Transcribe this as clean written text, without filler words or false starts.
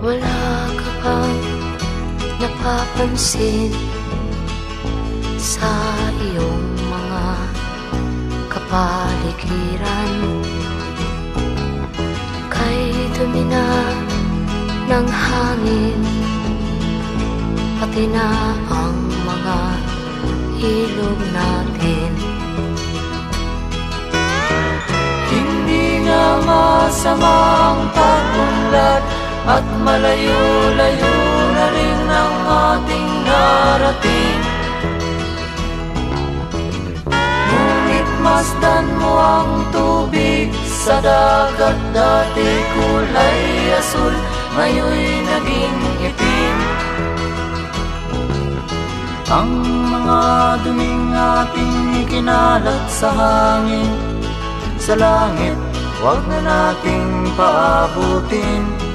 Wala ka bang napapansin sa iyong mga kapaligiran? Kay dumi na ng hangin, pati na ang mga ilog natin. Hindi nga masamang pagunlad at malayo-layo na rin ang ating narating. Ngunit masdan mo ang tubig sa dagat, dati kulay asul, ngayon'y naging itim. Ang mga duming ating ikinalat sa hangin, sa langit, huwag na nating paabutin.